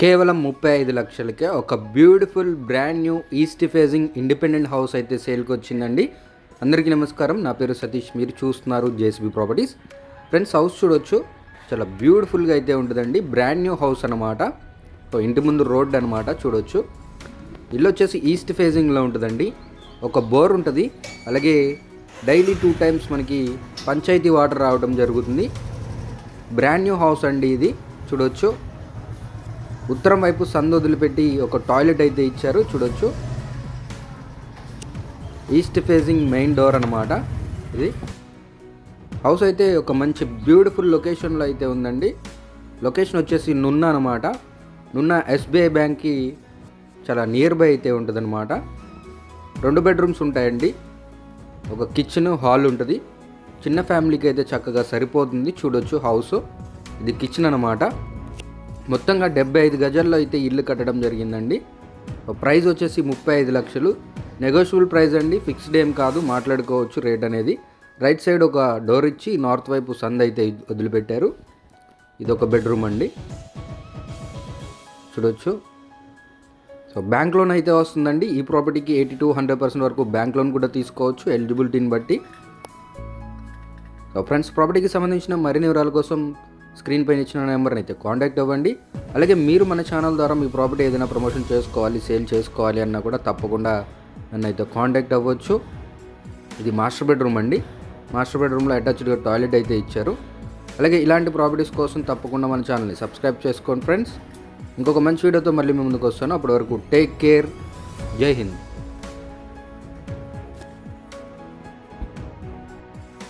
కేవలం 35 లక్షలకే ఒక beautiful brand new east facing independent house అయితే సేల్కి వచ్చిందండి. అందరికీ నమస్కారం, నా పేరు సతీష్, మీరు చూస్తున్నారు జేఎస్బీ ప్రాపర్టీస్. ఫ్రెండ్స్, హౌస్ చూడొచ్చు, చాలా బ్యూటిఫుల్గా అయితే ఉంటుందండి. బ్రాండ్ న్యూ హౌస్ అనమాట. ఇంటి ముందు రోడ్ అనమాట. చూడొచ్చు, ఇల్లు వచ్చేసి ఈస్ట్ ఫేజింగ్లో ఉంటుందండి. ఒక బోర్ ఉంటుంది, అలాగే డైలీ 2 times మనకి పంచాయతీ వాటర్ రావడం జరుగుతుంది. బ్రాండ్ న్యూ హౌస్ అండి ఇది. చూడొచ్చు, ఉత్తరం వైపు సందు వదిలిపెట్టి ఒక టాయిలెట్ అయితే ఇచ్చారు. చూడొచ్చు, ఈస్ట్ ఫేజింగ్ మెయిన్ డోర్ అనమాట ఇది. హౌస్ అయితే ఒక మంచి బ్యూటిఫుల్ లొకేషన్లో అయితే ఉందండి. లొకేషన్ వచ్చేసి నున్న అనమాట. నున్న ఎస్బీఐ బ్యాంక్కి చాలా నియర్ బై అయితే ఉంటుంది అనమాట. 2 bedrooms ఉంటాయండి. ఒక కిచెన్, హాల్ ఉంటుంది. చిన్న ఫ్యామిలీకి అయితే చక్కగా సరిపోతుంది. చూడొచ్చు, హౌస్ ఇది కిచెన్ అనమాట. మొత్తంగా 75 గజాల్లో అయితే ఇల్లు కట్టడం జరిగిందండి. ప్రైస్ వచ్చేసి 35 లక్షలు. నెగోషియబుల్ ప్రైస్ అండి, ఫిక్స్డ్ ఏం కాదు, మాట్లాడుకోవచ్చు రేట్ అనేది. రైట్ సైడ్ ఒక డోర్ ఇచ్చి నార్త్ వైపు సంద్ అయితే వదిలిపెట్టారు. ఇది ఒక బెడ్రూమ్ అండి. చూడొచ్చు, సో బ్యాంక్ లోన్ అయితే వస్తుందండి. ఈ ప్రాపర్టీకి 80-100% వరకు బ్యాంక్ లోన్ కూడా తీసుకోవచ్చు, ఎలిజిబిలిటీని బట్టి. సో ఫ్రెండ్స్, ప్రాపర్టీకి సంబంధించిన మరిన్ని వివరాల కోసం స్క్రీన్ పైన ఇచ్చిన నెంబర్ని అయితే కాంటాక్ట్ అవ్వండి. అలాగే మీరు మన ఛానల్ ద్వారా మీ ప్రాపర్టీ ఏదైనా ప్రమోషన్ చేసుకోవాలి, సేల్ చేసుకోవాలి అన్నా కూడా తప్పకుండా నన్ను అయితే కాంటాక్ట్ అవ్వచ్చు. ఇది మాస్టర్ బెడ్రూమ్ అండి. మాస్టర్ బెడ్రూమ్లో అటాచ్డ్గా టాయిలెట్ అయితే ఇచ్చారు. అలాగే ఇలాంటి ప్రాపర్టీస్ కోసం తప్పకుండా మన ఛానల్ని సబ్స్క్రైబ్ చేసుకోండి ఫ్రెండ్స్. ఇంకొక మంచి వీడియోతో మళ్ళీ మీ ముందుకు వస్తాను. అప్పటి వరకు టేక్ కేర్. జై హింద్.